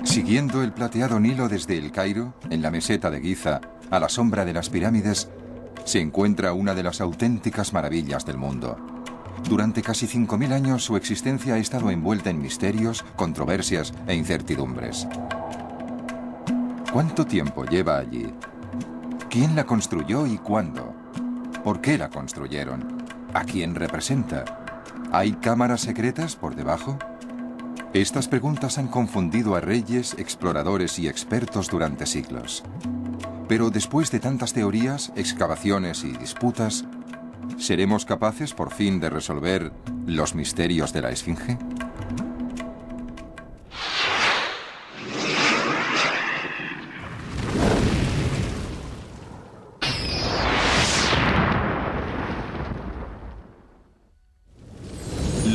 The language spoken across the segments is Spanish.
Siguiendo el plateado Nilo desde El Cairo, en la meseta de Giza, a la sombra de las pirámides, se encuentra una de las auténticas maravillas del mundo. Durante casi 5.000 años su existencia ha estado envuelta en misterios, controversias e incertidumbres. ¿Cuánto tiempo lleva allí? ¿Quién la construyó y cuándo? ¿Por qué la construyeron? ¿A quién representa? ¿Hay cámaras secretas por debajo? Estas preguntas han confundido a reyes, exploradores y expertos durante siglos. Pero después de tantas teorías, excavaciones y disputas, ¿seremos capaces por fin de resolver los misterios de la Esfinge?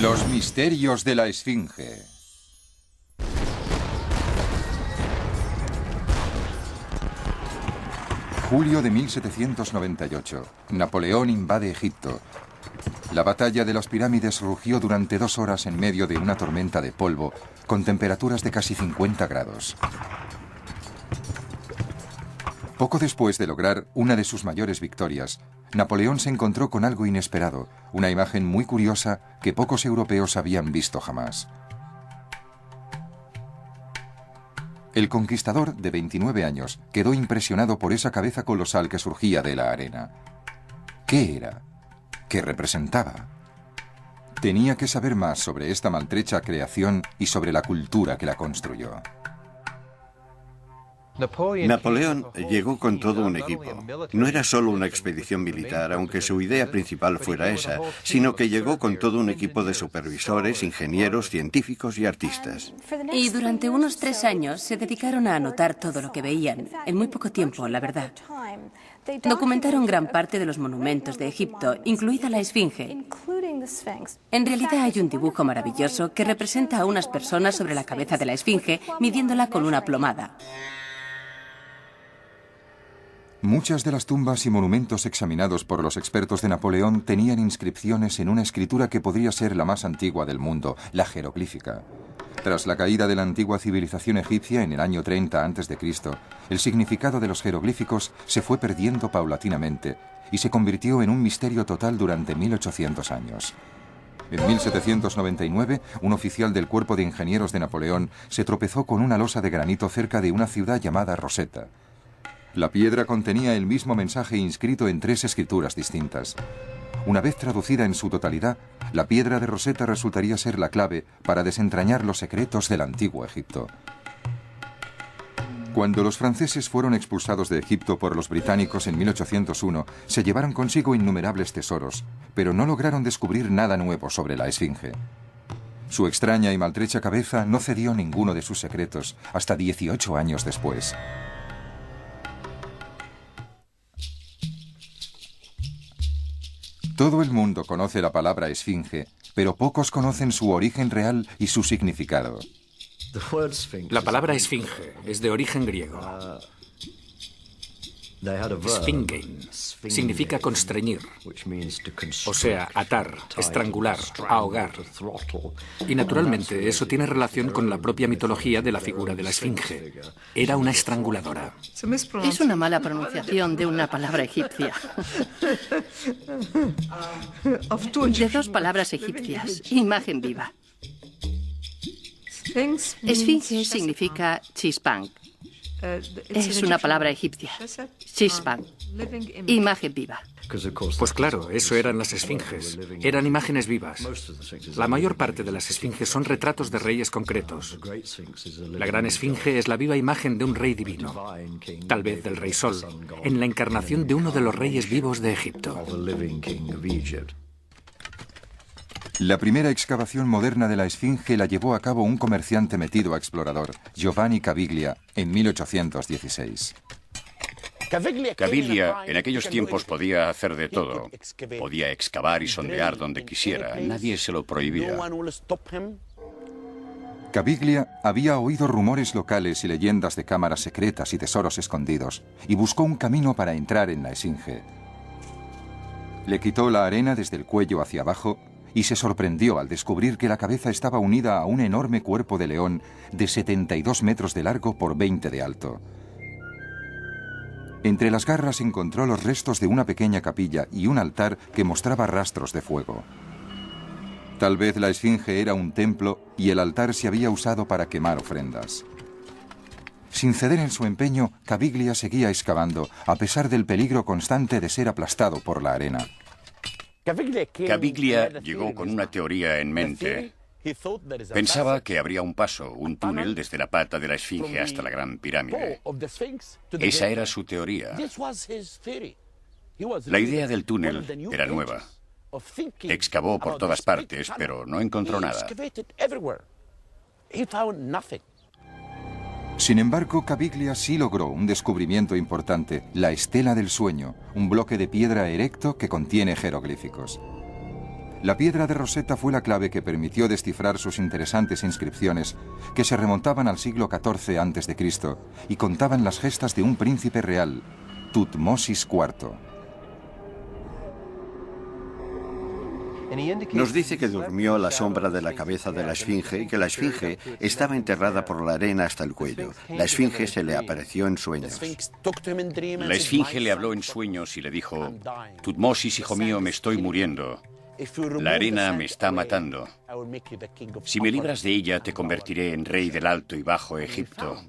Los misterios de la Esfinge. Julio de 1798. Napoleón invade Egipto. La batalla de las pirámides rugió durante 2 horas en medio de una tormenta de polvo, con temperaturas de casi 50 grados. Poco después de lograr una de sus mayores victorias, Napoleón se encontró con algo inesperado, una imagen muy curiosa que pocos europeos habían visto jamás. El conquistador, de 29 años, quedó impresionado por esa cabeza colosal que surgía de la arena. ¿Qué era? ¿Qué representaba? Tenía que saber más sobre esta maltrecha creación y sobre la cultura que la construyó. Napoleón llegó con todo un equipo. No era solo una expedición militar, aunque su idea principal fuera esa, sino que llegó con todo un equipo de supervisores, ingenieros, científicos y artistas. Y durante unos 3 años se dedicaron a anotar todo lo que veían, en muy poco tiempo, la verdad. Documentaron gran parte de los monumentos de Egipto, incluida la Esfinge. En realidad hay un dibujo maravilloso que representa a unas personas sobre la cabeza de la Esfinge, midiéndola con una plomada. Muchas de las tumbas y monumentos examinados por los expertos de Napoleón tenían inscripciones en una escritura que podría ser la más antigua del mundo, la jeroglífica. Tras la caída de la antigua civilización egipcia en el año 30 a.C., el significado de los jeroglíficos se fue perdiendo paulatinamente y se convirtió en un misterio total durante 1800 años. En 1799, un oficial del cuerpo de ingenieros de Napoleón se tropezó con una losa de granito cerca de una ciudad llamada Rosetta. La piedra contenía el mismo mensaje inscrito en 3 escrituras distintas. Una vez traducida en su totalidad, la piedra de Rosetta resultaría ser la clave para desentrañar los secretos del antiguo Egipto. Cuando los franceses fueron expulsados de Egipto por los británicos en 1801, se llevaron consigo innumerables tesoros, pero no lograron descubrir nada nuevo sobre la Esfinge. Su extraña y maltrecha cabeza no cedió ninguno de sus secretos hasta 18 años después. Todo el mundo conoce la palabra esfinge, pero pocos conocen su origen real y su significado. La palabra esfinge es de origen griego. Sphingen significa constreñir, o sea, atar, estrangular, ahogar. Y naturalmente eso tiene relación con la propia mitología de la figura de la esfinge. Era una estranguladora. Es una mala pronunciación de una palabra egipcia. De 2 palabras egipcias, imagen viva. Esfinge significa chispán. Es una palabra egipcia. Chispán. Imagen viva. Pues claro, eso eran las esfinges. Eran imágenes vivas. La mayor parte de las esfinges son retratos de reyes concretos. La gran esfinge es la viva imagen de un rey divino, tal vez del rey Sol, en la encarnación de uno de los reyes vivos de Egipto. La primera excavación moderna de la Esfinge la llevó a cabo un comerciante metido a explorador, Giovanni Caviglia, en 1816. Caviglia en aquellos tiempos podía hacer de todo. Podía excavar y sondear donde quisiera. Nadie se lo prohibía. Caviglia había oído rumores locales y leyendas de cámaras secretas y tesoros escondidos, y buscó un camino para entrar en la Esfinge. Le quitó la arena desde el cuello hacia abajo y se sorprendió al descubrir que la cabeza estaba unida a un enorme cuerpo de león de 72 metros de largo por 20 de alto. Entre las garras encontró los restos de una pequeña capilla y un altar que mostraba rastros de fuego. Tal vez la esfinge era un templo y el altar se había usado para quemar ofrendas. Sin ceder en su empeño, Caviglia seguía excavando, a pesar del peligro constante de ser aplastado por la arena. Caviglia llegó con una teoría en mente. Pensaba que habría un paso, un túnel desde la pata de la esfinge hasta la Gran Pirámide. Esa era su teoría. La idea del túnel era nueva. Excavó por todas partes, pero no encontró nada. Sin embargo, Caviglia sí logró un descubrimiento importante, la Estela del Sueño, un bloque de piedra erecto que contiene jeroglíficos. La piedra de Rosetta fue la clave que permitió descifrar sus interesantes inscripciones, que se remontaban al siglo XIV a.C. y contaban las gestas de un príncipe real, Tutmosis IV. Nos dice que durmió a la sombra de la cabeza de la esfinge y que la esfinge estaba enterrada por la arena hasta el cuello. La esfinge se le apareció en sueños. La esfinge le habló en sueños y le dijo: Tutmosis, hijo mío, me estoy muriendo. La arena me está matando. Si me libras de ella, te convertiré en rey del Alto y Bajo Egipto.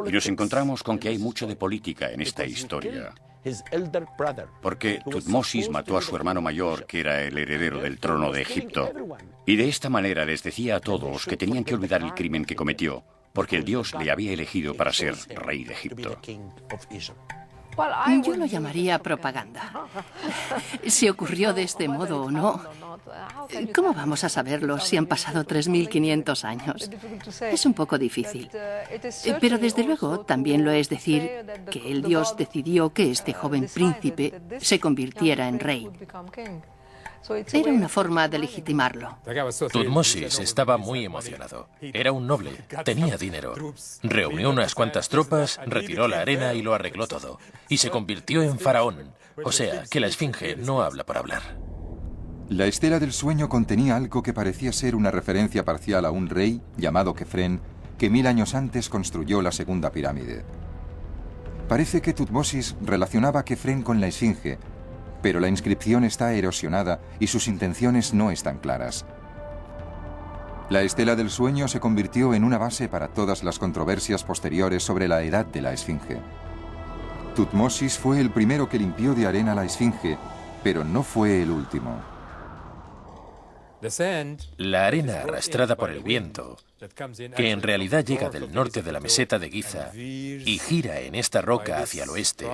Y nos encontramos con que hay mucho de política en esta historia. Porque Tutmosis mató a su hermano mayor, que era el heredero del trono de Egipto. Y de esta manera les decía a todos que tenían que olvidar el crimen que cometió, porque el Dios le había elegido para ser rey de Egipto. Yo lo llamaría propaganda. Si ocurrió de este modo o no, ¿cómo vamos a saberlo si han pasado 3.500 años? Es un poco difícil. Pero desde luego también lo es decir que el Dios decidió que este joven príncipe se convirtiera en rey. Era una forma de legitimarlo. Tutmosis estaba muy emocionado. Era un noble, tenía dinero. Reunió unas cuantas tropas, retiró la arena y lo arregló todo. Y se convirtió en faraón. O sea, que la esfinge no habla por hablar. La Estela del Sueño contenía algo que parecía ser una referencia parcial a un rey, llamado Kefren, que 1000 años antes construyó la segunda pirámide. Parece que Tutmosis relacionaba a Kefren con la esfinge, pero la inscripción está erosionada y sus intenciones no están claras. La Estela del Sueño se convirtió en una base para todas las controversias posteriores sobre la edad de la esfinge. Tutmosis fue el primero que limpió de arena la esfinge, pero no fue el último. La arena arrastrada por el viento, que en realidad llega del norte de la meseta de Giza y gira en esta roca hacia el oeste,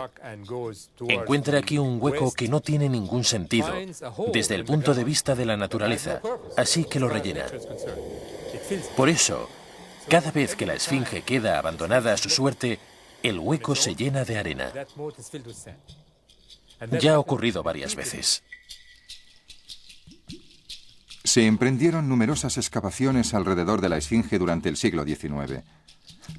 encuentra aquí un hueco que no tiene ningún sentido desde el punto de vista de la naturaleza, así que lo rellena. Por eso, cada vez que la esfinge queda abandonada a su suerte, el hueco se llena de arena. Ya ha ocurrido varias veces. Se emprendieron numerosas excavaciones alrededor de la esfinge durante el siglo XIX.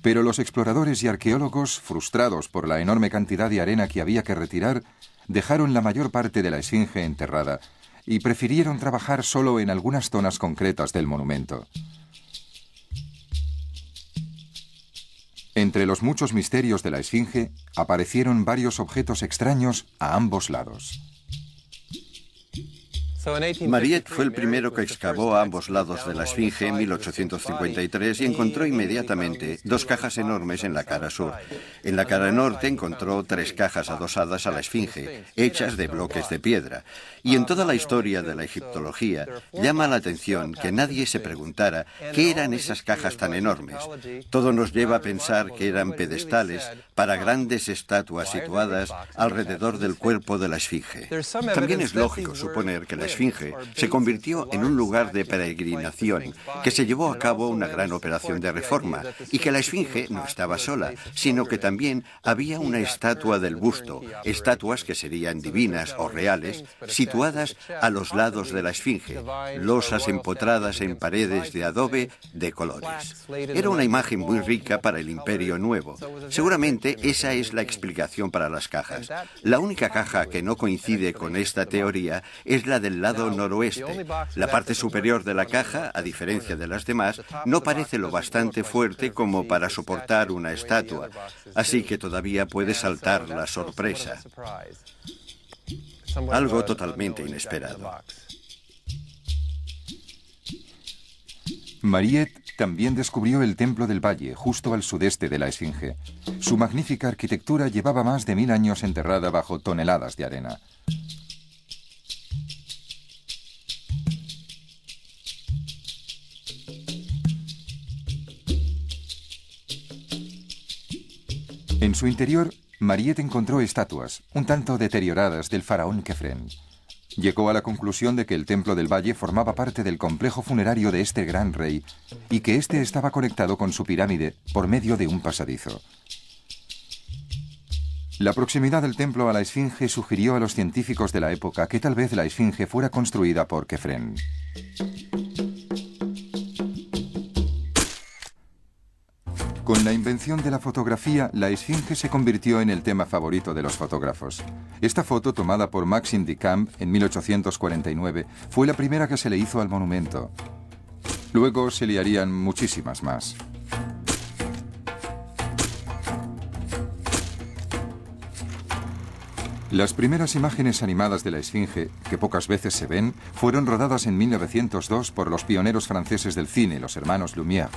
Pero los exploradores y arqueólogos, frustrados por la enorme cantidad de arena que había que retirar, dejaron la mayor parte de la esfinge enterrada y prefirieron trabajar solo en algunas zonas concretas del monumento. Entre los muchos misterios de la esfinge, aparecieron varios objetos extraños a ambos lados. Mariette fue el primero que excavó a ambos lados de la esfinge en 1853 y encontró inmediatamente 2 cajas enormes en la cara sur. En la cara norte encontró 3 cajas adosadas a la esfinge, hechas de bloques de piedra. Y en toda la historia de la egiptología llama la atención que nadie se preguntara qué eran esas cajas tan enormes. Todo nos lleva a pensar que eran pedestales para grandes estatuas situadas alrededor del cuerpo de la esfinge. También es lógico suponer que la esfinge se convirtió en un lugar de peregrinación, que se llevó a cabo una gran operación de reforma y que la esfinge no estaba sola, sino que también había una estatua del busto, estatuas que serían divinas o reales, situadas a los lados de la esfinge, losas empotradas en paredes de adobe de colores. Era una imagen muy rica para el Imperio Nuevo. Seguramente esa es la explicación para las cajas. La única caja que no coincide con esta teoría es la del el lado noroeste. La parte superior de la caja, a diferencia de las demás, no parece lo bastante fuerte como para soportar una estatua, así que todavía puede saltar la sorpresa. Algo totalmente inesperado. Mariette también descubrió el Templo del Valle, justo al sudeste de la Esfinge. Su magnífica arquitectura llevaba más de 1000 años enterrada bajo toneladas de arena. En su interior, Mariette encontró estatuas, un tanto deterioradas, del faraón Khefren. Llegó a la conclusión de que el Templo del Valle formaba parte del complejo funerario de este gran rey y que éste estaba conectado con su pirámide por medio de un pasadizo. La proximidad del templo a la Esfinge sugirió a los científicos de la época que tal vez la Esfinge fuera construida por Khefren. Con la invención de la fotografía, la Esfinge se convirtió en el tema favorito de los fotógrafos. Esta foto, tomada por Maxime Duchamp en 1849, fue la primera que se le hizo al monumento. Luego se le harían muchísimas más. Las primeras imágenes animadas de la Esfinge, que pocas veces se ven, fueron rodadas en 1902 por los pioneros franceses del cine, los hermanos Lumière.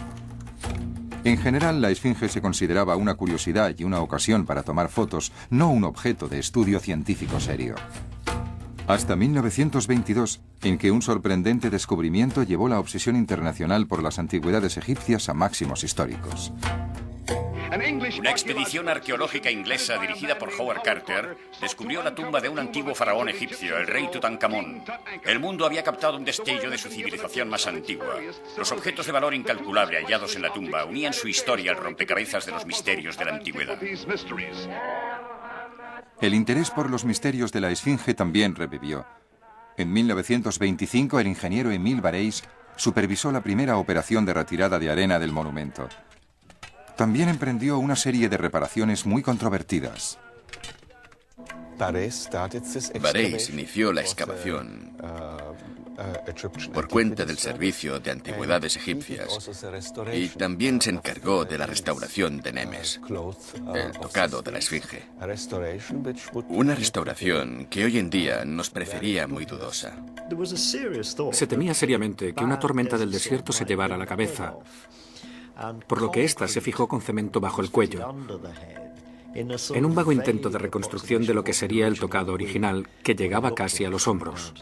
En general, la Esfinge se consideraba una curiosidad y una ocasión para tomar fotos, no un objeto de estudio científico serio. Hasta 1922, en que un sorprendente descubrimiento llevó la obsesión internacional por las antigüedades egipcias a máximos históricos. Una expedición arqueológica inglesa dirigida por Howard Carter descubrió la tumba de un antiguo faraón egipcio, el rey Tutankamón. El mundo había captado un destello de su civilización más antigua. Los objetos de valor incalculable hallados en la tumba unían su historia al rompecabezas de los misterios de la antigüedad. El interés por los misterios de la Esfinge también revivió. En 1925, el ingeniero Émile Barreis supervisó la primera operación de retirada de arena del monumento. También emprendió una serie de reparaciones muy controvertidas. Barreis inició la excavación por cuenta del Servicio de Antigüedades Egipcias y también se encargó de la restauración de Nemes, el tocado de la Esfinge. Una restauración que hoy en día nos parecería muy dudosa. Se temía seriamente que una tormenta del desierto se llevara la cabeza, por lo que ésta se fijó con cemento bajo el cuello, en un vago intento de reconstrucción de lo que sería el tocado original, que llegaba casi a los hombros.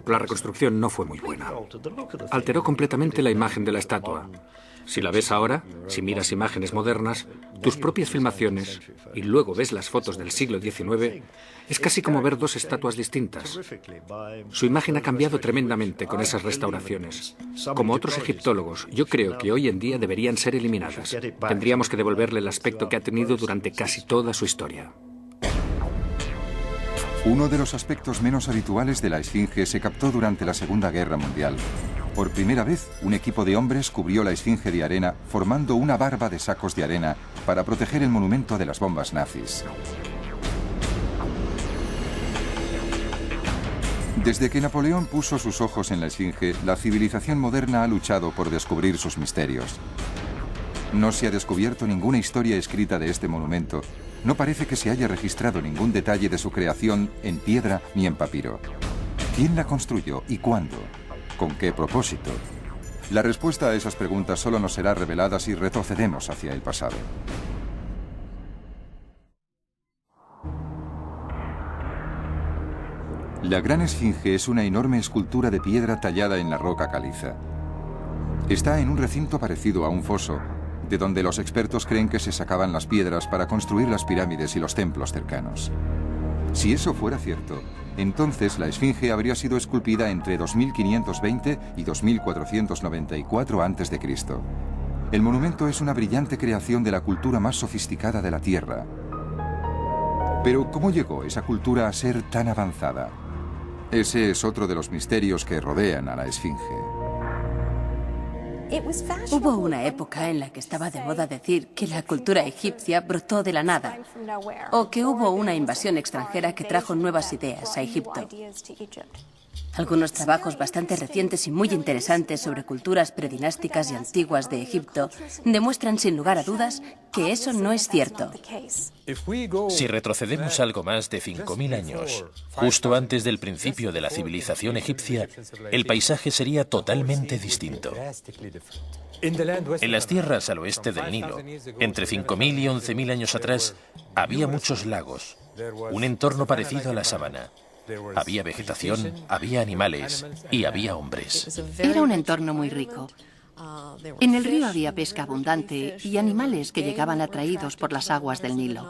La reconstrucción no fue muy buena. Alteró completamente la imagen de la estatua. Si la ves ahora, si miras imágenes modernas, tus propias filmaciones, y luego ves las fotos del siglo XIX, es casi como ver dos estatuas distintas. Su imagen ha cambiado tremendamente con esas restauraciones. Como otros egiptólogos, yo creo que hoy en día deberían ser eliminadas. Tendríamos que devolverle el aspecto que ha tenido durante casi toda su historia. Uno de los aspectos menos habituales de la Esfinge se captó durante la Segunda Guerra Mundial. Por primera vez, un equipo de hombres cubrió la Esfinge de arena, formando una barba de sacos de arena para proteger el monumento de las bombas nazis. Desde que Napoleón puso sus ojos en la Esfinge, la civilización moderna ha luchado por descubrir sus misterios. No se ha descubierto ninguna historia escrita de este monumento. No parece que se haya registrado ningún detalle de su creación en piedra ni en papiro. ¿Quién la construyó y cuándo? ¿Con qué propósito? La respuesta a esas preguntas solo nos será revelada si retrocedemos hacia el pasado. La Gran Esfinge es una enorme escultura de piedra tallada en la roca caliza. Está en un recinto parecido a un foso, de donde los expertos creen que se sacaban las piedras para construir las pirámides y los templos cercanos. Si eso fuera cierto, entonces la Esfinge habría sido esculpida entre 2520 y 2494 a.C. El monumento es una brillante creación de la cultura más sofisticada de la Tierra. Pero ¿cómo llegó esa cultura a ser tan avanzada? Ese es otro de los misterios que rodean a la Esfinge. Hubo una época en la que estaba de moda decir que la cultura egipcia brotó de la nada, o que hubo una invasión extranjera que trajo nuevas ideas a Egipto. Algunos trabajos bastante recientes y muy interesantes sobre culturas predinásticas y antiguas de Egipto demuestran sin lugar a dudas que eso no es cierto. Si retrocedemos algo más de 5.000 años, justo antes del principio de la civilización egipcia, el paisaje sería totalmente distinto. En las tierras al oeste del Nilo, entre 5.000 y 11.000 años atrás, había muchos lagos, un entorno parecido a la sabana. Había vegetación, había animales y había hombres. Era un entorno muy rico. En el río había pesca abundante y animales que llegaban atraídos por las aguas del Nilo.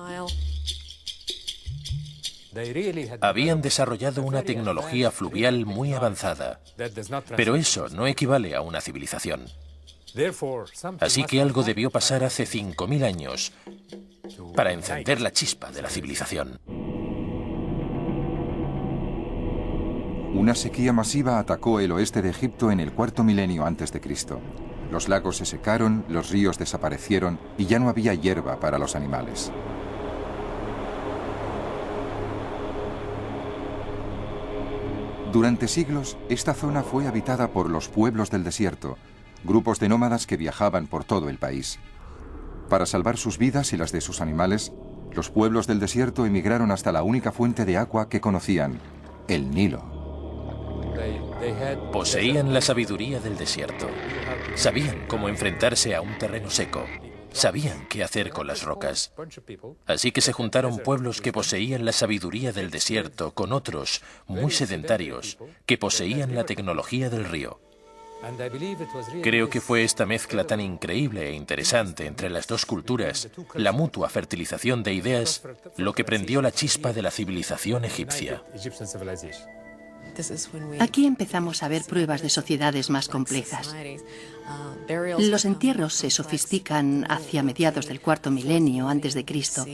Habían desarrollado una tecnología fluvial muy avanzada, pero eso no equivale a una civilización. Así que algo debió pasar hace 5.000 años para encender la chispa de la civilización. Una sequía masiva atacó el oeste de Egipto en el cuarto milenio antes de Cristo. Los lagos se secaron, los ríos desaparecieron y ya no había hierba para los animales. Durante siglos, esta zona fue habitada por los pueblos del desierto, grupos de nómadas que viajaban por todo el país. Para salvar sus vidas y las de sus animales, los pueblos del desierto emigraron hasta la única fuente de agua que conocían, el Nilo. Poseían la sabiduría del desierto. Sabían cómo enfrentarse a un terreno seco. Sabían qué hacer con las rocas. Así que se juntaron pueblos que poseían la sabiduría del desierto con otros, muy sedentarios, que poseían la tecnología del río. Creo que fue esta mezcla tan increíble e interesante entre las dos culturas, la mutua fertilización de ideas, lo que prendió la chispa de la civilización egipcia. Aquí empezamos a ver pruebas de sociedades más complejas. Los entierros se sofistican hacia mediados del cuarto milenio antes de Cristo.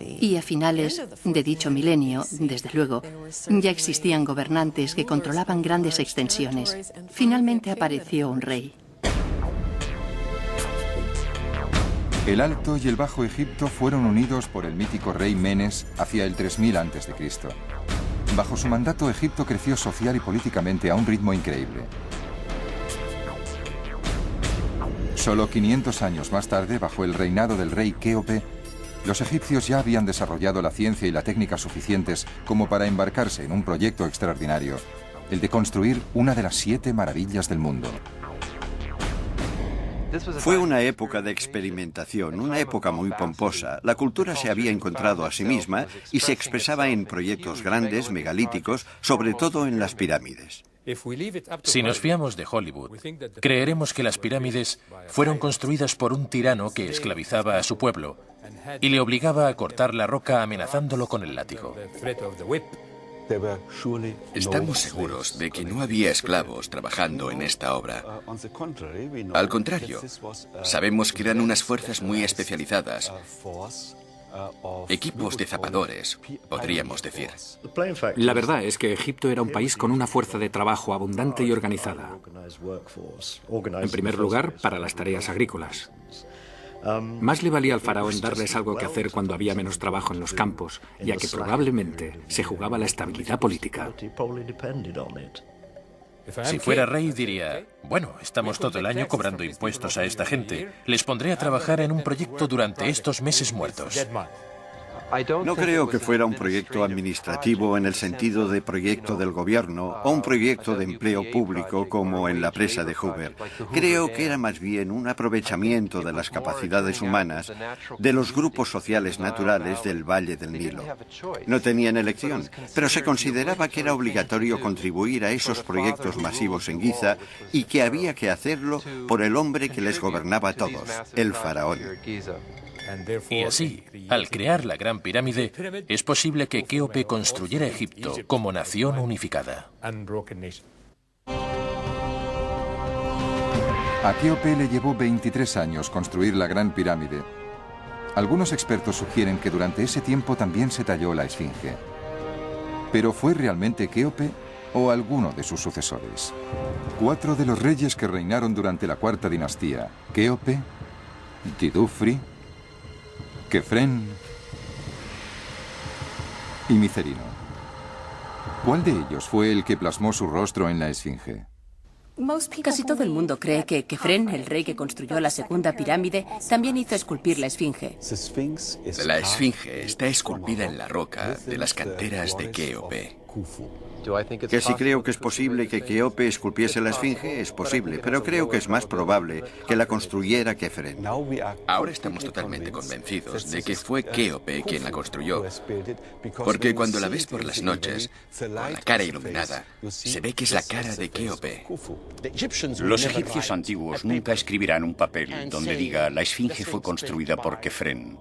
Y a finales de dicho milenio, desde luego, ya existían gobernantes que controlaban grandes extensiones. Finalmente apareció un rey. El Alto y el Bajo Egipto fueron unidos por el mítico rey Menes hacia el 3000 a.C. Bajo su mandato, Egipto creció social y políticamente a un ritmo increíble. Solo 500 años más tarde, bajo el reinado del rey Kéope, los egipcios ya habían desarrollado la ciencia y la técnica suficientes como para embarcarse en un proyecto extraordinario, el de construir una de las 7 maravillas del mundo. Fue una época de experimentación, una época muy pomposa. La cultura se había encontrado a sí misma y se expresaba en proyectos grandes, megalíticos, sobre todo en las pirámides. Si nos fiamos de Hollywood, creeremos que las pirámides fueron construidas por un tirano que esclavizaba a su pueblo y le obligaba a cortar la roca amenazándolo con el látigo. Estamos seguros de que no había esclavos trabajando en esta obra. Al contrario, sabemos que eran unas fuerzas muy especializadas, equipos de zapadores, podríamos decir. La verdad es que Egipto era un país con una fuerza de trabajo abundante y organizada. En primer lugar, para las tareas agrícolas. Más le valía al faraón darles algo que hacer cuando había menos trabajo en los campos, ya que probablemente se jugaba la estabilidad política. Si fuera rey diría, bueno, estamos todo el año cobrando impuestos a esta gente. Les pondré a trabajar en un proyecto durante estos meses muertos. No creo que fuera un proyecto administrativo en el sentido de proyecto del gobierno o un proyecto de empleo público como en la presa de Hoover. Creo que era más bien un aprovechamiento de las capacidades humanas de los grupos sociales naturales del Valle del Nilo. No tenían elección, pero se consideraba que era obligatorio contribuir a esos proyectos masivos en Giza y que había que hacerlo por el hombre que les gobernaba a todos, el faraón. Y así, al crear la Gran Pirámide, es posible que Kéope construyera Egipto como nación unificada. A Kéope le llevó 23 años construir la Gran Pirámide. Algunos expertos sugieren que durante ese tiempo también se talló la Esfinge. ¿Pero fue realmente Kéope o alguno de sus sucesores. 4 de los reyes que reinaron durante la cuarta dinastía, Kéope, Tidufri, Kefren y Micerino. ¿Cuál de ellos fue el que plasmó su rostro en la esfinge? Casi todo el mundo cree que Kefren, el rey que construyó la segunda pirámide, también hizo esculpir la esfinge. La esfinge está esculpida en la roca de las canteras de Kéope. Que si creo que es posible que Kéope esculpiese la esfinge, es posible, pero creo que es más probable que la construyera Kefren. Ahora estamos totalmente convencidos de que fue Kéope quien la construyó, porque cuando la ves por las noches, con la cara iluminada, se ve que es la cara de Kéope. Los egipcios antiguos nunca escribirán un papel donde diga la esfinge fue construida por Kefren,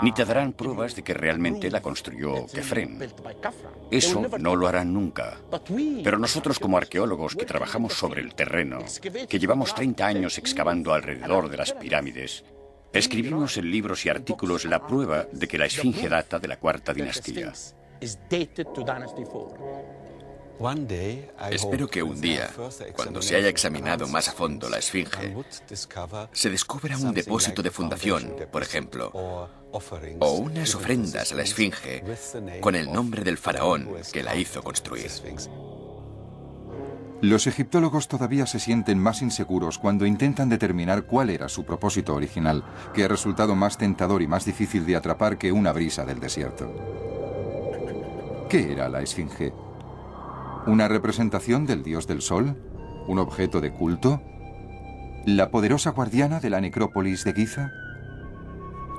ni te darán pruebas de que realmente la construyó Kefren. Eso no lo harán nunca. Pero nosotros, como arqueólogos que trabajamos sobre el terreno, que llevamos 30 años excavando alrededor de las pirámides, escribimos en libros y artículos la prueba de que la esfinge data de la cuarta dinastía. Espero que un día, cuando se haya examinado más a fondo la esfinge, se descubra un depósito de fundación, por ejemplo, o unas ofrendas a la esfinge con el nombre del faraón que la hizo construir. Los egiptólogos todavía se sienten más inseguros cuando intentan determinar cuál era su propósito original, que ha resultado más tentador y más difícil de atrapar que una brisa del desierto. ¿Qué era la esfinge? ¿Una representación del dios del sol? ¿Un objeto de culto? ¿La poderosa guardiana de la necrópolis de Giza?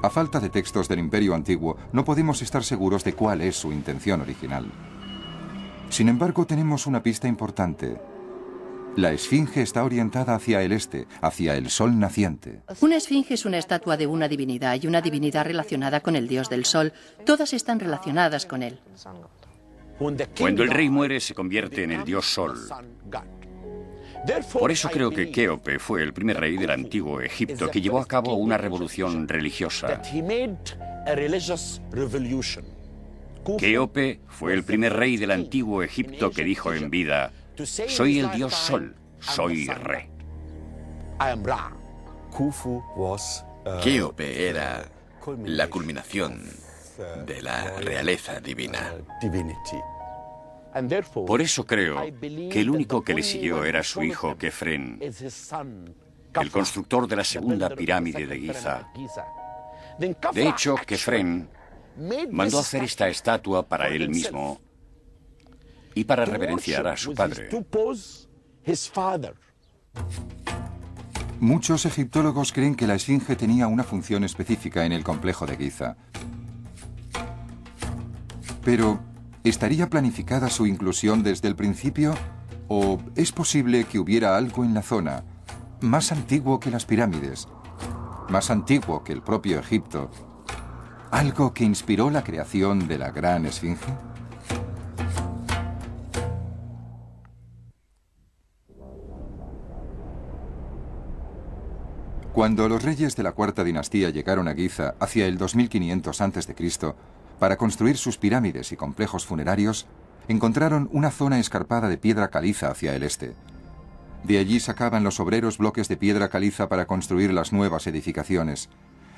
A falta de textos del Imperio Antiguo, no podemos estar seguros de cuál es su intención original. Sin embargo, tenemos una pista importante. La esfinge está orientada hacia el este, hacia el sol naciente. Una esfinge es una estatua de una divinidad y una divinidad relacionada con el dios del sol. Todas están relacionadas con él. Cuando el rey muere, se convierte en el dios Sol. Por eso creo que Kéope fue el primer rey del antiguo Egipto que llevó a cabo una revolución religiosa. Kéope fue el primer rey del antiguo Egipto que dijo en vida: soy el dios Sol, soy Re. Kéope era la culminación de la realeza divina. Por eso creo que el único que le siguió era su hijo Kefren, el constructor de la segunda pirámide de Giza. De hecho, Kefren mandó hacer esta estatua para él mismo y para reverenciar a su padre. Muchos egiptólogos creen que la esfinge tenía una función específica en el complejo de Giza. Pero, ¿estaría planificada su inclusión desde el principio? ¿O es posible que hubiera algo en la zona, más antiguo que las pirámides, más antiguo que el propio Egipto, algo que inspiró la creación de la gran esfinge? Cuando los reyes de la cuarta dinastía llegaron a Giza hacia el 2500 a.C., para construir sus pirámides y complejos funerarios, encontraron una zona escarpada de piedra caliza hacia el este. De allí sacaban los obreros bloques de piedra caliza para construir las nuevas edificaciones,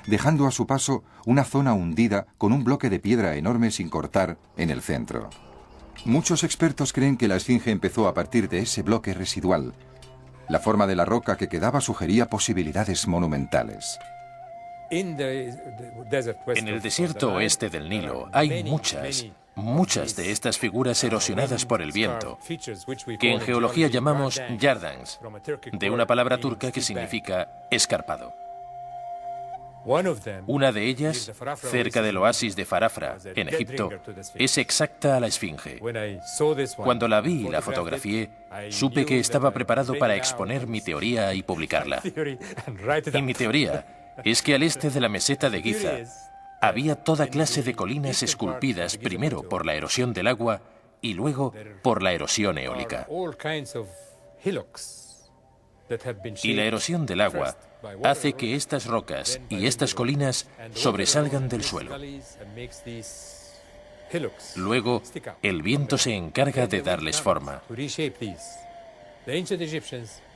dejando a su paso una zona hundida con un bloque de piedra enorme sin cortar en el centro. Muchos expertos creen que la esfinge empezó a partir de ese bloque residual. La forma de la roca que quedaba sugería posibilidades monumentales. En el desierto oeste del Nilo hay muchas de estas figuras erosionadas por el viento, que en geología llamamos yardans, de una palabra turca que significa escarpado. Una de ellas, cerca del oasis de Farafra, en Egipto, es exacta a la esfinge. Cuando la vi y la fotografié, supe que estaba preparado para exponer mi teoría y publicarla. Y mi teoría es que al este de la meseta de Giza había toda clase de colinas esculpidas primero por la erosión del agua y luego por la erosión eólica. Y la erosión del agua hace que estas rocas y estas colinas sobresalgan del suelo. Luego, el viento se encarga de darles forma.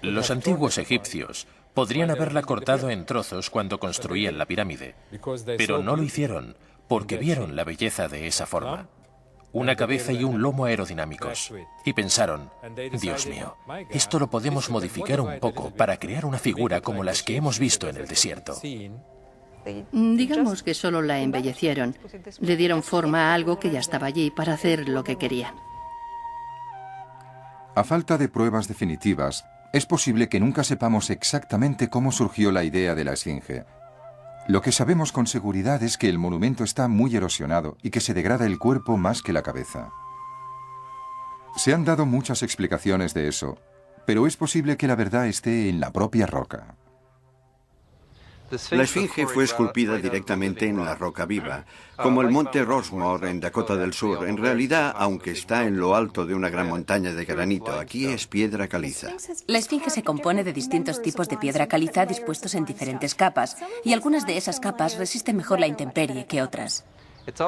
Los antiguos egipcios podrían haberla cortado en trozos cuando construían la pirámide, pero no lo hicieron porque vieron la belleza de esa forma. Una cabeza y un lomo aerodinámicos. Y pensaron, Dios mío, esto lo podemos modificar un poco para crear una figura como las que hemos visto en el desierto. Digamos que solo la embellecieron. Le dieron forma a algo que ya estaba allí para hacer lo que querían. A falta de pruebas definitivas, es posible que nunca sepamos exactamente cómo surgió la idea de la Esfinge. Lo que sabemos con seguridad es que el monumento está muy erosionado y que se degrada el cuerpo más que la cabeza. Se han dado muchas explicaciones de eso, pero es posible que la verdad esté en la propia roca. La Esfinge fue esculpida directamente en la roca viva, como el monte Rushmore en Dakota del Sur. En realidad, aunque está en lo alto de una gran montaña de granito, aquí es piedra caliza. La Esfinge se compone de distintos tipos de piedra caliza dispuestos en diferentes capas, y algunas de esas capas resisten mejor la intemperie que otras.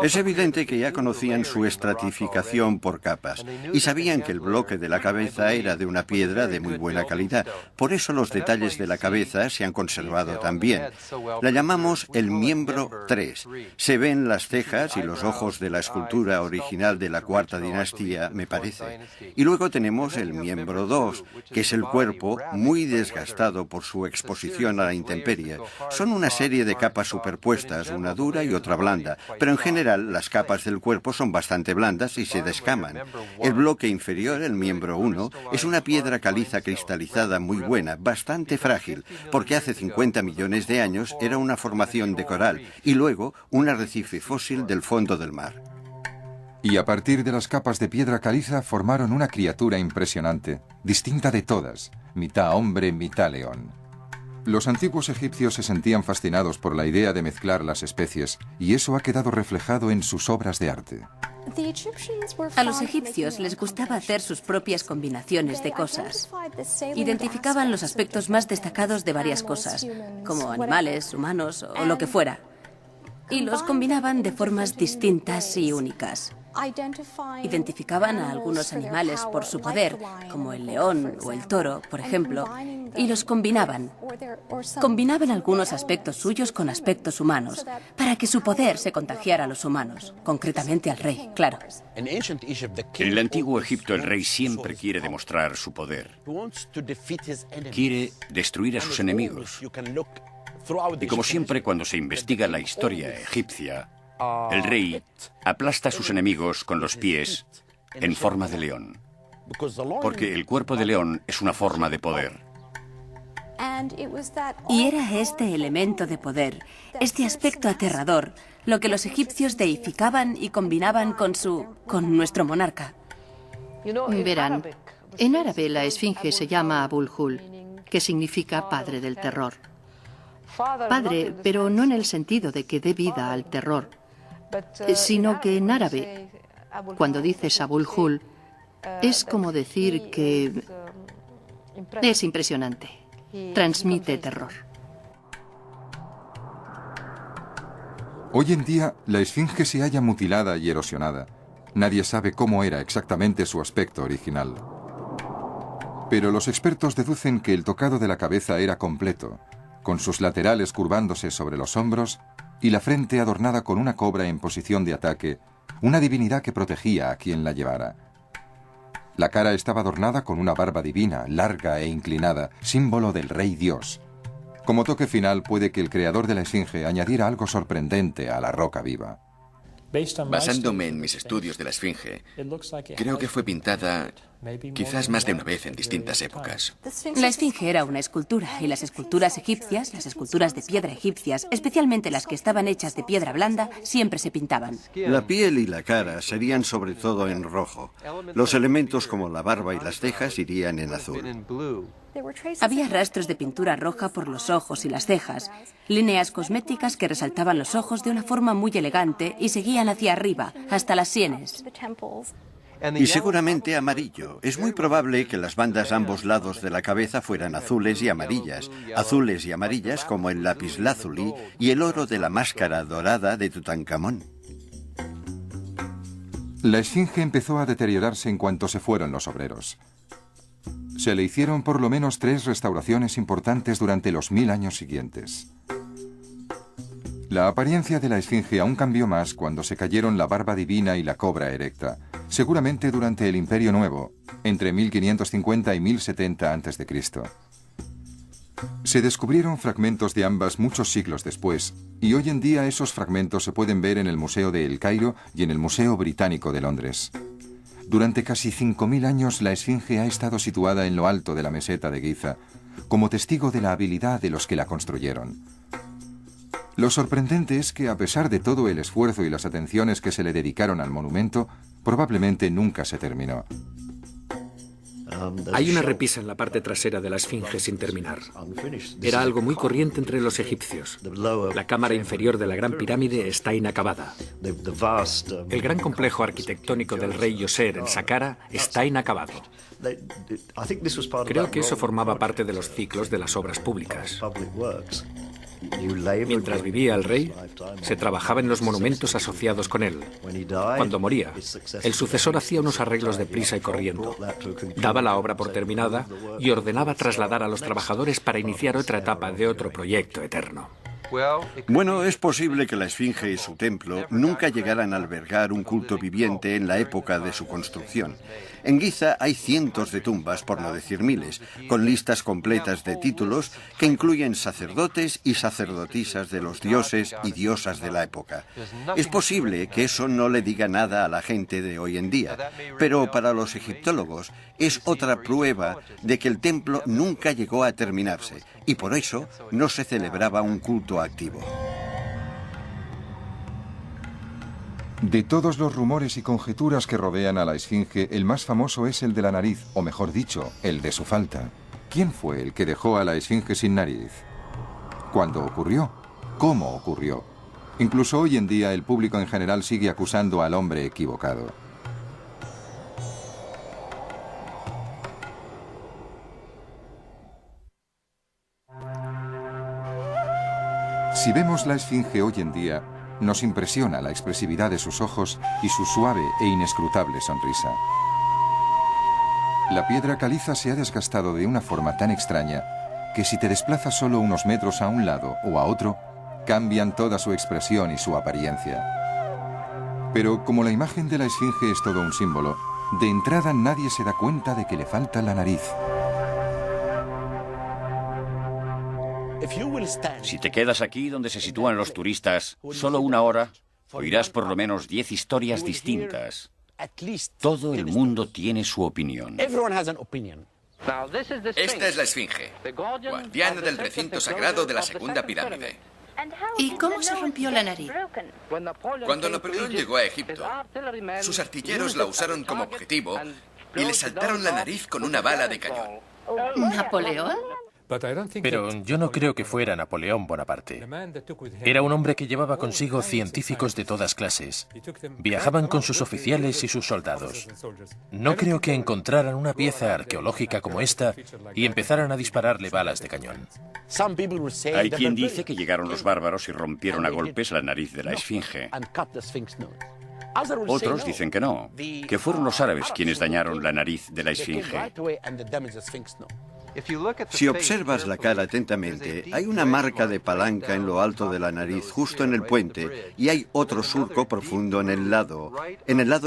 Es evidente que ya conocían su estratificación por capas y sabían que el bloque de la cabeza era de una piedra de muy buena calidad. Por eso los detalles de la cabeza se han conservado tan bien. La llamamos el miembro 3. Se ven las cejas y los ojos de la escultura original de la cuarta dinastía, me parece. Y luego tenemos el miembro 2, que es el cuerpo muy desgastado por su exposición a la intemperie. Son una serie de capas superpuestas, una dura y otra blanda, pero en general, las capas del cuerpo son bastante blandas y se descaman. El bloque inferior, el miembro 1, es una piedra caliza cristalizada muy buena, bastante frágil, porque hace 50 millones de años era una formación de coral y luego un arrecife fósil del fondo del mar. Y a partir de las capas de piedra caliza formaron una criatura impresionante, distinta de todas, mitad hombre, mitad león. Los antiguos egipcios se sentían fascinados por la idea de mezclar las especies, y eso ha quedado reflejado en sus obras de arte. A los egipcios les gustaba hacer sus propias combinaciones de cosas. Identificaban los aspectos más destacados de varias cosas, como animales, humanos o lo que fuera, y los combinaban de formas distintas y únicas. Identificaban a algunos animales por su poder, como el león o el toro, por ejemplo, y los combinaban. Combinaban algunos aspectos suyos con aspectos humanos, para que su poder se contagiara a los humanos, concretamente al rey, claro. En el antiguo Egipto el rey siempre quiere demostrar su poder. Quiere destruir a sus enemigos. Y como siempre cuando se investiga la historia egipcia, el rey aplasta a sus enemigos con los pies en forma de león, porque el cuerpo de león es una forma de poder. Y era este elemento de poder, este aspecto aterrador, lo que los egipcios deificaban y combinaban con nuestro monarca. Verán, en árabe la esfinge se llama Abul-Hul, que significa padre del terror. Padre, pero no en el sentido de que dé vida al terror, sino que en árabe, cuando dices Abul-Hul, es como decir que es impresionante, transmite terror. Hoy en día, la Esfinge se halla mutilada y erosionada. Nadie sabe cómo era exactamente su aspecto original. Pero los expertos deducen que el tocado de la cabeza era completo, con sus laterales curvándose sobre los hombros y la frente adornada con una cobra en posición de ataque, una divinidad que protegía a quien la llevara. La cara estaba adornada con una barba divina, larga e inclinada, símbolo del rey Dios. Como toque final, puede que el creador de la Esfinge añadiera algo sorprendente a la roca viva. Basándome en mis estudios de la Esfinge, creo que fue pintada quizás más de una vez en distintas épocas. La Esfinge era una escultura, y las esculturas egipcias, las esculturas de piedra egipcias, especialmente las que estaban hechas de piedra blanda, siempre se pintaban. La piel y la cara serían sobre todo en rojo. Los elementos como la barba y las cejas irían en azul. Había rastros de pintura roja por los ojos y las cejas, líneas cosméticas que resaltaban los ojos de una forma muy elegante y seguían hacia arriba, hasta las sienes. Y seguramente amarillo. Es muy probable que las bandas a ambos lados de la cabeza fueran azules y amarillas como el lapislázuli y el oro de la máscara dorada de Tutankamón. La esfinge empezó a deteriorarse en cuanto se fueron los obreros. Se le hicieron por lo menos 3 restauraciones importantes durante los 1000 años siguientes. La apariencia de la esfinge aún cambió más cuando se cayeron la barba divina y la cobra erecta, seguramente durante el Imperio Nuevo, entre 1550 y 1070 a.C. Se descubrieron fragmentos de ambas muchos siglos después, y hoy en día esos fragmentos se pueden ver en el Museo de El Cairo y en el Museo Británico de Londres. Durante casi 5000 años la esfinge ha estado situada en lo alto de la meseta de Giza, como testigo de la habilidad de los que la construyeron. Lo sorprendente es que, a pesar de todo el esfuerzo y las atenciones que se le dedicaron al monumento, probablemente nunca se terminó. Hay una repisa en la parte trasera de la esfinge sin terminar. Era algo muy corriente entre los egipcios. La cámara inferior de la Gran Pirámide está inacabada. El gran complejo arquitectónico del rey Yoser en Saqqara está inacabado. Creo que eso formaba parte de los ciclos de las obras públicas. Mientras vivía el rey, se trabajaba en los monumentos asociados con él. Cuando moría, el sucesor hacía unos arreglos de prisa y corriendo. Daba la obra por terminada y ordenaba trasladar a los trabajadores para iniciar otra etapa de otro proyecto eterno. Bueno, es posible que la esfinge y su templo nunca llegaran a albergar un culto viviente en la época de su construcción. En Giza hay cientos de tumbas, por no decir miles, con listas completas de títulos que incluyen sacerdotes y sacerdotisas de los dioses y diosas de la época. Es posible que eso no le diga nada a la gente de hoy en día, pero para los egiptólogos es otra prueba de que el templo nunca llegó a terminarse y por eso no se celebraba un culto activo. De todos los rumores y conjeturas que rodean a la esfinge, el más famoso es el de la nariz, o mejor dicho, el de su falta. ¿Quién fue el que dejó a la esfinge sin nariz? ¿Cuándo ocurrió? ¿Cómo ocurrió? Incluso hoy en día el público en general sigue acusando al hombre equivocado. Si vemos la esfinge hoy en día, nos impresiona la expresividad de sus ojos y su suave e inescrutable sonrisa. La piedra caliza se ha desgastado de una forma tan extraña que si te desplazas solo unos metros a un lado o a otro, cambian toda su expresión y su apariencia. Pero como la imagen de la esfinge es todo un símbolo, de entrada nadie se da cuenta de que le falta la nariz. Si te quedas aquí donde se sitúan los turistas solo una hora, oirás por lo menos 10 historias distintas. Todo el mundo tiene su opinión. Esta es la esfinge, guardiana del recinto sagrado de la segunda pirámide. ¿Y cómo se rompió la nariz? Cuando Napoleón llegó a Egipto, sus artilleros la usaron como objetivo y le saltaron la nariz con una bala de cañón. ¿Napoleón? Pero yo no creo que fuera Napoleón Bonaparte. Era un hombre que llevaba consigo científicos de todas clases. Viajaban con sus oficiales y sus soldados. No creo que encontraran una pieza arqueológica como esta y empezaran a dispararle balas de cañón. Hay quien dice que llegaron los bárbaros y rompieron a golpes la nariz de la esfinge. Otros dicen que no, que fueron los árabes quienes dañaron la nariz de la esfinge. Si observas la cara atentamente, hay una marca de palanca en lo alto de la nariz, justo en el puente, y hay otro surco profundo en el lado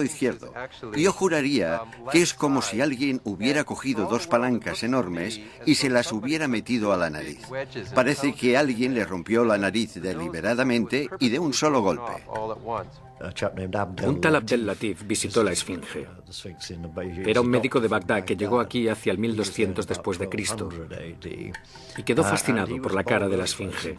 izquierdo. Y yo juraría que es como si alguien hubiera cogido 2 palancas enormes y se las hubiera metido a la nariz. Parece que alguien le rompió la nariz deliberadamente y de un solo golpe. Un tal Abdel Latif visitó la esfinge. Era un médico de Bagdad que llegó aquí hacia el 1200 después de Cristo y quedó fascinado por la cara de la esfinge.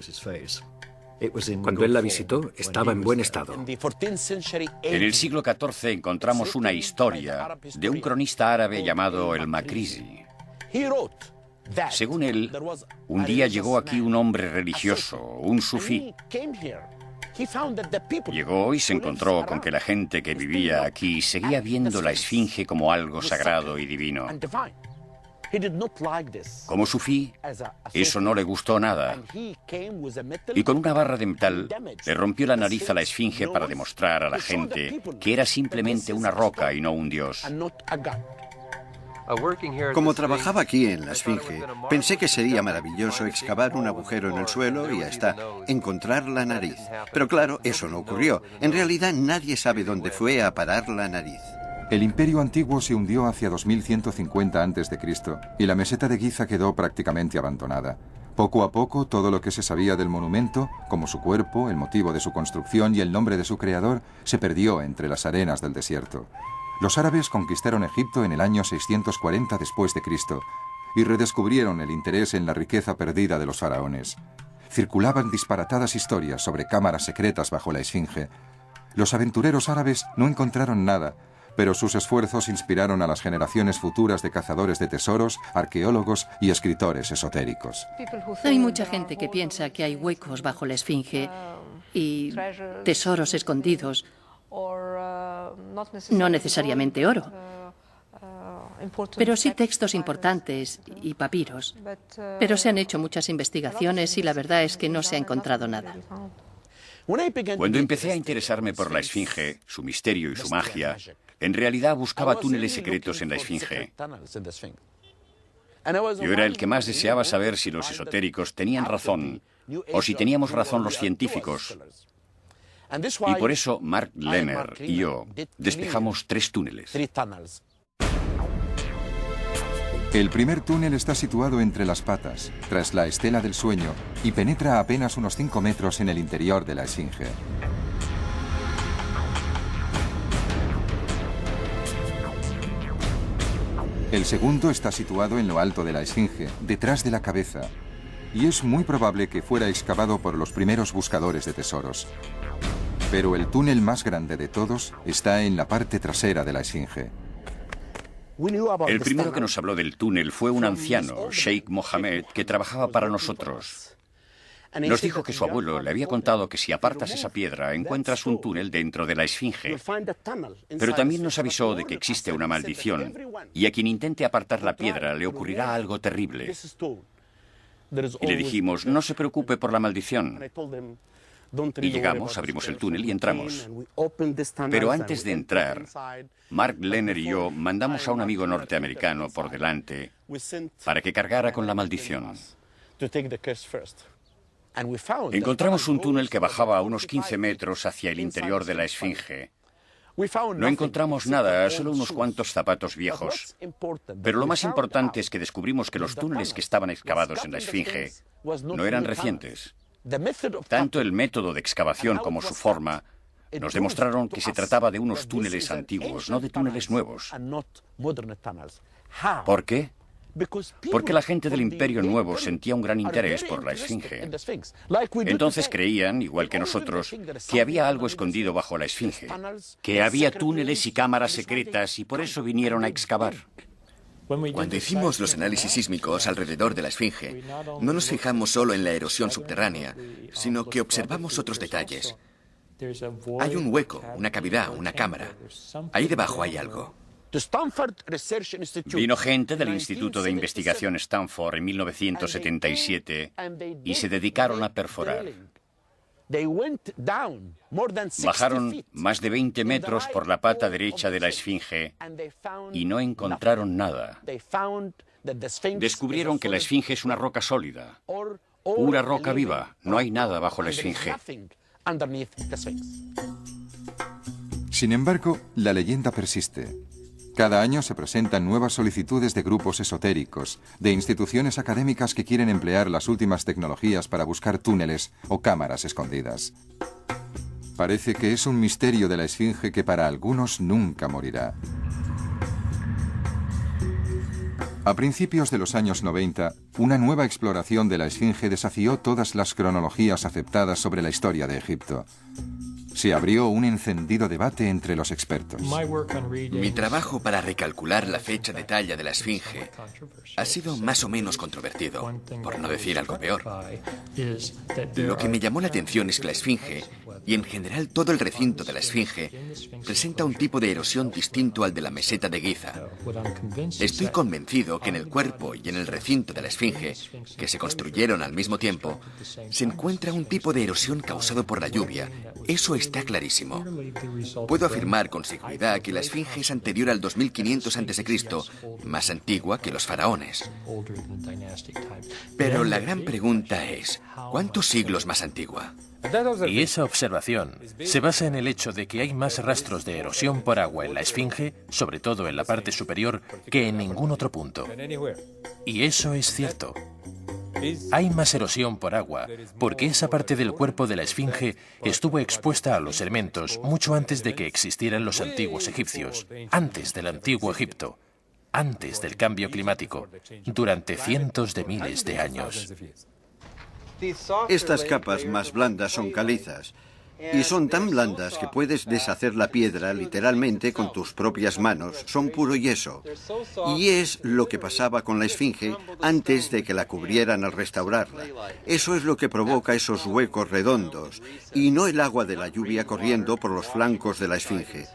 Cuando él la visitó, estaba en buen estado. En el siglo XIV encontramos una historia de un cronista árabe llamado el Makrizi. Según él, un día llegó aquí un hombre religioso, un sufí. Llegó y se encontró con que la gente que vivía aquí seguía viendo la esfinge como algo sagrado y divino. Como sufí, eso no le gustó nada. Y con una barra de metal le rompió la nariz a la esfinge para demostrar a la gente que era simplemente una roca y no un dios. Como trabajaba aquí en la esfinge, pensé que sería maravilloso excavar un agujero en el suelo y hasta encontrar la nariz. Pero claro, eso no ocurrió. En realidad nadie sabe dónde fue a parar la nariz. El imperio antiguo se hundió hacia 2150 a.C. y la meseta de Giza quedó prácticamente abandonada. Poco a poco, todo lo que se sabía del monumento, como su cuerpo, el motivo de su construcción y el nombre de su creador, se perdió entre las arenas del desierto. Los árabes conquistaron Egipto en el año 640 después de Cristo y redescubrieron el interés en la riqueza perdida de los faraones. Circulaban disparatadas historias sobre cámaras secretas bajo la esfinge. Los aventureros árabes no encontraron nada, pero sus esfuerzos inspiraron a las generaciones futuras de cazadores de tesoros, arqueólogos y escritores esotéricos. Hay mucha gente que piensa que hay huecos bajo la esfinge y tesoros escondidos. No necesariamente oro, pero sí textos importantes y papiros. Pero se han hecho muchas investigaciones y la verdad es que no se ha encontrado nada. Cuando empecé a interesarme por la esfinge, su misterio y su magia, en realidad buscaba túneles secretos en la esfinge. Yo era el que más deseaba saber si los esotéricos tenían razón o si teníamos razón los científicos. Y por eso Mark Lehner y yo despejamos 3 túneles. El primer túnel está situado entre las patas, tras la estela del sueño, y penetra apenas unos 5 metros en el interior de la esfinge. El segundo está situado en lo alto de la esfinge, detrás de la cabeza, y es muy probable que fuera excavado por los primeros buscadores de tesoros. Pero el túnel más grande de todos está en la parte trasera de la esfinge. El primero que nos habló del túnel fue un anciano, Sheikh Mohammed, que trabajaba para nosotros. Nos dijo que su abuelo le había contado que si apartas esa piedra encuentras un túnel dentro de la esfinge. Pero también nos avisó de que existe una maldición y a quien intente apartar la piedra le ocurrirá algo terrible. Y le dijimos, no se preocupe por la maldición. Y llegamos, abrimos el túnel y entramos. Pero antes de entrar, Mark Lehner y yo mandamos a un amigo norteamericano por delante para que cargara con la maldición. Encontramos un túnel que bajaba a unos 15 metros hacia el interior de la esfinge. No encontramos nada, solo unos cuantos zapatos viejos. Pero lo más importante es que descubrimos que los túneles que estaban excavados en la esfinge no eran recientes. Tanto el método de excavación como su forma nos demostraron que se trataba de unos túneles antiguos, no de túneles nuevos. ¿Por qué? Porque la gente del Imperio Nuevo sentía un gran interés por la esfinge. Entonces creían, igual que nosotros, que había algo escondido bajo la esfinge, que había túneles y cámaras secretas y por eso vinieron a excavar. Cuando hicimos los análisis sísmicos alrededor de la esfinge, no nos fijamos solo en la erosión subterránea, sino que observamos otros detalles. Hay un hueco, una cavidad, una cámara. Ahí debajo hay algo. Vino gente del Instituto de Investigación Stanford en 1977 y se dedicaron a perforar. Bajaron más de 20 metros por la pata derecha de la esfinge y no encontraron nada. Descubrieron que la esfinge es una roca sólida, pura roca viva. No hay nada bajo la esfinge. Sin embargo, la leyenda persiste. Cada año se presentan nuevas solicitudes de grupos esotéricos, de instituciones académicas que quieren emplear las últimas tecnologías para buscar túneles o cámaras escondidas. Parece que es un misterio de la esfinge que para algunos nunca morirá. A principios de los años 90, una nueva exploración de la Esfinge desafió todas las cronologías aceptadas sobre la historia de Egipto. Se abrió un encendido debate entre los expertos. Mi trabajo para recalcular la fecha de talla de la Esfinge ha sido más o menos controvertido, por no decir algo peor. Lo que me llamó la atención es que la Esfinge, y en general todo el recinto de la Esfinge, presenta un tipo de erosión distinto al de la meseta de Giza. Estoy convencido que en el cuerpo y en el recinto de la Esfinge, que se construyeron al mismo tiempo, se encuentra un tipo de erosión causado por la lluvia. Eso está clarísimo. Puedo afirmar con seguridad que la Esfinge es anterior al 2500 a.C., más antigua que los faraones. Pero la gran pregunta es, ¿cuántos siglos más antigua? Y esa observación se basa en el hecho de que hay más rastros de erosión por agua en la Esfinge, sobre todo en la parte superior, que en ningún otro punto. Y eso es cierto. Hay más erosión por agua, porque esa parte del cuerpo de la Esfinge estuvo expuesta a los elementos mucho antes de que existieran los antiguos egipcios, antes del antiguo Egipto, antes del cambio climático, durante cientos de miles de años. Estas capas más blandas son calizas. Y son tan blandas que puedes deshacer la piedra literalmente con tus propias manos. Son puro yeso. Y es lo que pasaba con la Esfinge antes de que la cubrieran al restaurarla. Eso es lo que provoca esos huecos redondos, y no el agua de la lluvia corriendo por los flancos de la Esfinge.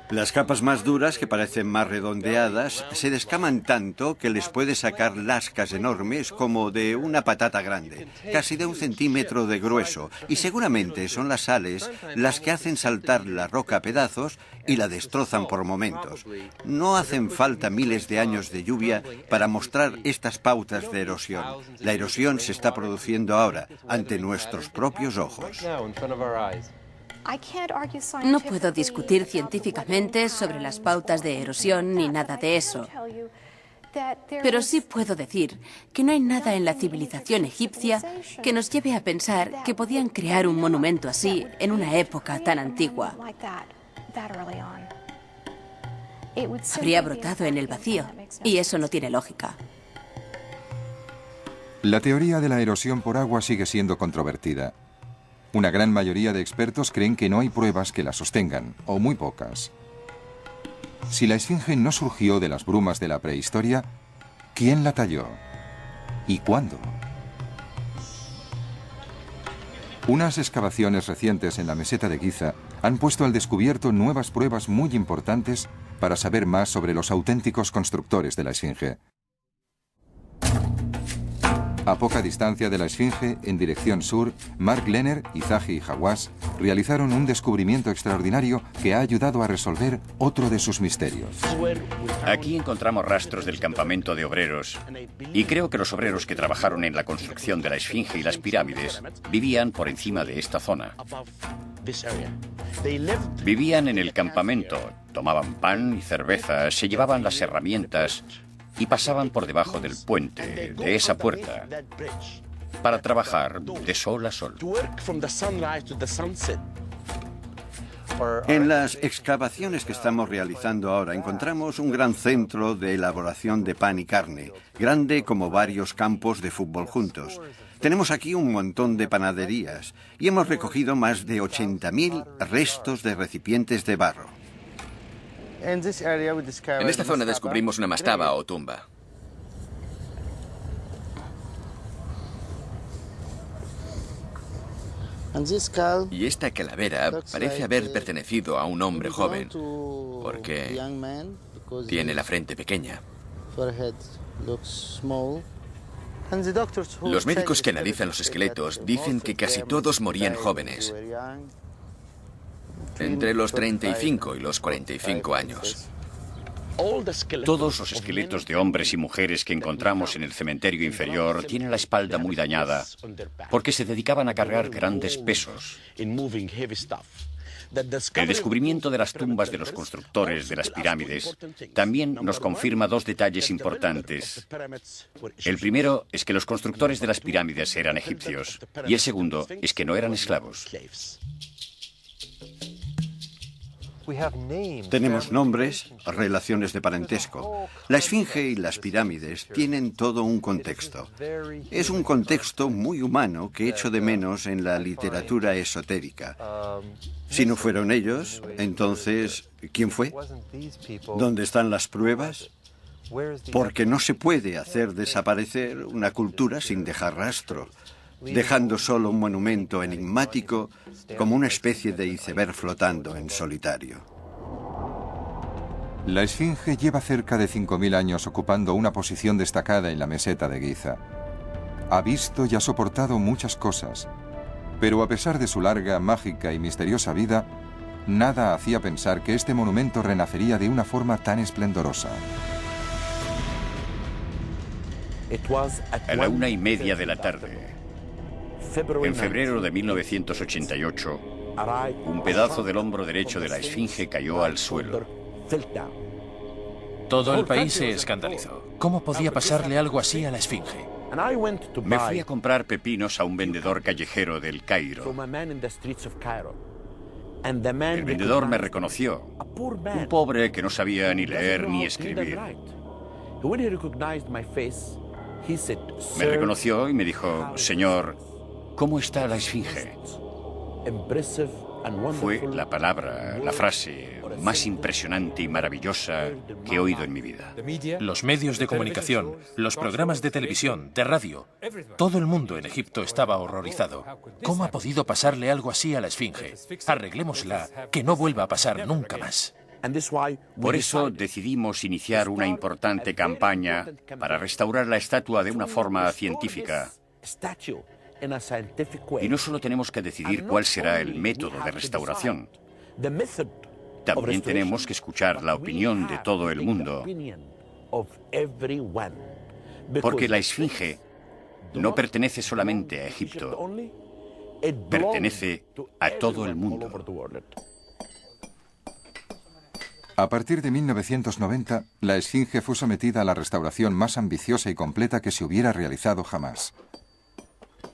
Las capas más duras, que parecen más redondeadas, se descaman tanto que les puede sacar lascas enormes como de una patata grande, casi de 1 centímetro de grueso, y seguramente son las sales las que hacen saltar la roca a pedazos y la destrozan por momentos. No hacen falta miles de años de lluvia para mostrar estas pautas de erosión. La erosión se está produciendo ahora, ante nuestros propios ojos. No puedo discutir científicamente sobre las pautas de erosión ni nada de eso. Pero sí puedo decir que no hay nada en la civilización egipcia que nos lleve a pensar que podían crear un monumento así en una época tan antigua. Habría brotado en el vacío, y eso no tiene lógica. La teoría de la erosión por agua sigue siendo controvertida. Una gran mayoría de expertos creen que no hay pruebas que la sostengan, o muy pocas. Si la Esfinge no surgió de las brumas de la prehistoria, ¿quién la talló? ¿Y cuándo? Unas excavaciones recientes en la meseta de Giza han puesto al descubierto nuevas pruebas muy importantes para saber más sobre los auténticos constructores de la Esfinge. A poca distancia de la Esfinge, en dirección sur, Mark Lehner y Zahi Hawass realizaron un descubrimiento extraordinario que ha ayudado a resolver otro de sus misterios. Aquí encontramos rastros del campamento de obreros, y creo que los obreros que trabajaron en la construcción de la Esfinge y las pirámides vivían por encima de esta zona. Vivían en el campamento, tomaban pan y cerveza, se llevaban las herramientas y pasaban por debajo del puente, de esa puerta, para trabajar de sol a sol. En las excavaciones que estamos realizando ahora encontramos un gran centro de elaboración de pan y carne, grande como varios campos de fútbol juntos. Tenemos aquí un montón de panaderías y hemos recogido más de 80.000 restos de recipientes de barro. En esta zona descubrimos una mastaba o tumba. Y esta calavera parece haber pertenecido a un hombre joven, porque tiene la frente pequeña. Los médicos que analizan los esqueletos dicen que casi todos morían jóvenes, entre los 35 y los 45 años. Todos los esqueletos de hombres y mujeres que encontramos en el cementerio inferior tienen la espalda muy dañada porque se dedicaban a cargar grandes pesos. El descubrimiento de las tumbas de los constructores de las pirámides también nos confirma dos detalles importantes. El primero es que los constructores de las pirámides eran egipcios, y el segundo es que no eran esclavos. Tenemos nombres, relaciones de parentesco. La esfinge y las pirámides tienen todo un contexto. Es un contexto muy humano que echo de menos en la literatura esotérica. Si no fueron ellos, entonces, ¿quién fue? ¿Dónde están las pruebas? Porque no se puede hacer desaparecer una cultura sin dejar rastro, dejando solo un monumento enigmático como una especie de iceberg flotando en solitario. La esfinge lleva cerca de 5.000 años ocupando una posición destacada en la meseta de Giza. Ha visto y ha soportado muchas cosas, pero a pesar de su larga, mágica y misteriosa vida, nada hacía pensar que este monumento renacería de una forma tan esplendorosa. A la 1:30 de la tarde, en febrero de 1988, un pedazo del hombro derecho de la esfinge cayó al suelo. Todo el país se escandalizó. ¿Cómo podía pasarle algo así a la esfinge? Me fui a comprar pepinos a un vendedor callejero del Cairo. El vendedor me reconoció, un pobre que no sabía ni leer ni escribir. Me reconoció y me dijo, señor, ¿cómo está la esfinge? Fue la palabra, la frase más impresionante y maravillosa que he oído en mi vida. Los medios de comunicación, los programas de televisión, de radio, todo el mundo en Egipto estaba horrorizado. ¿Cómo ha podido pasarle algo así a la esfinge? Arreglémosla, que no vuelva a pasar nunca más. Por eso decidimos iniciar una importante campaña para restaurar la estatua de una forma científica. Y no solo tenemos que decidir cuál será el método de restauración, también tenemos que escuchar la opinión de todo el mundo. Porque la esfinge no pertenece solamente a Egipto, pertenece a todo el mundo. A partir de 1990, la esfinge fue sometida a la restauración más ambiciosa y completa que se hubiera realizado jamás.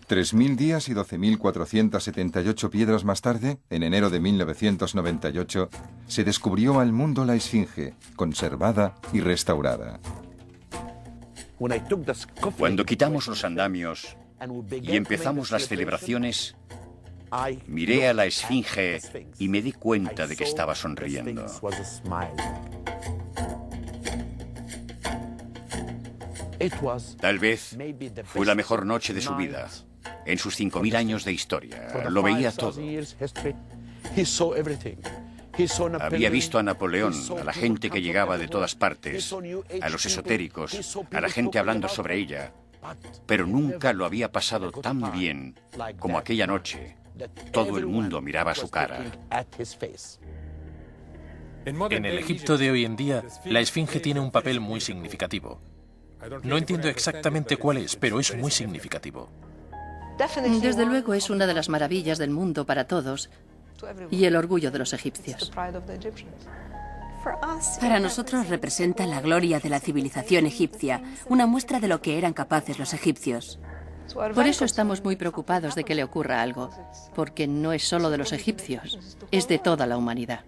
3.000 días y 12.478 piedras más tarde, en enero de 1998, se descubrió al mundo la esfinge, conservada y restaurada. Cuando quitamos los andamios y empezamos las celebraciones, miré a la esfinge y me di cuenta de que estaba sonriendo. Tal vez fue la mejor noche de su vida. En sus 5.000 años de historia, lo veía todo. Había visto a Napoleón, a la gente que llegaba de todas partes, a los esotéricos, a la gente hablando sobre ella, pero nunca lo había pasado tan bien como aquella noche. Todo el mundo miraba su cara. En el Egipto de hoy en día, la esfinge tiene un papel muy significativo. No entiendo exactamente cuál es, pero es muy significativo. Desde luego es una de las maravillas del mundo para todos y el orgullo de los egipcios. Para nosotros representa la gloria de la civilización egipcia, una muestra de lo que eran capaces los egipcios. Por eso estamos muy preocupados de que le ocurra algo, porque no es solo de los egipcios, es de toda la humanidad.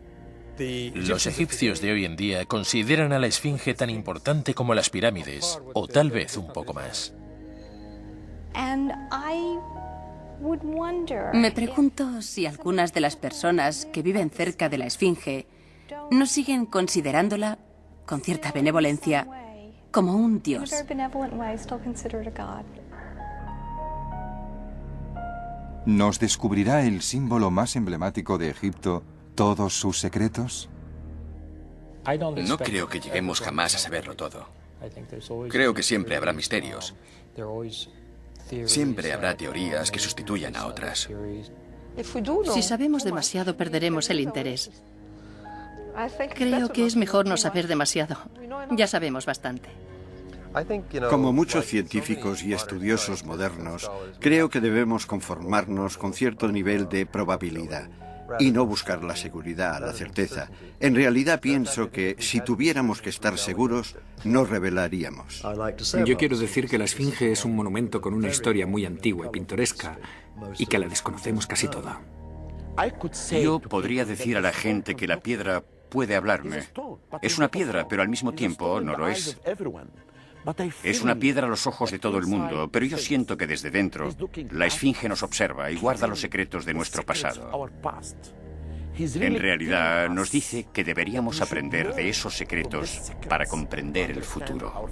Los egipcios de hoy en día consideran a la esfinge tan importante como las pirámides, o tal vez un poco más. Me pregunto si algunas de las personas que viven cerca de la esfinge no siguen considerándola, con cierta benevolencia, como un dios. ¿Nos descubrirá el símbolo más emblemático de Egipto todos sus secretos? No creo que lleguemos jamás a saberlo todo. Creo que siempre habrá misterios. Siempre habrá teorías que sustituyan a otras. Si sabemos demasiado, perderemos el interés. Creo que es mejor no saber demasiado. Ya sabemos bastante. Como muchos científicos y estudiosos modernos, creo que debemos conformarnos con cierto nivel de probabilidad y no buscar la seguridad, la certeza. En realidad pienso que si tuviéramos que estar seguros, nos revelaríamos. Yo quiero decir que la esfinge es un monumento con una historia muy antigua y pintoresca y que la desconocemos casi toda. Yo podría decir a la gente que la piedra puede hablarme. Es una piedra, pero al mismo tiempo no lo es. Es una piedra a los ojos de todo el mundo, pero yo siento que desde dentro la esfinge nos observa y guarda los secretos de nuestro pasado. En realidad nos dice que deberíamos aprender de esos secretos para comprender el futuro.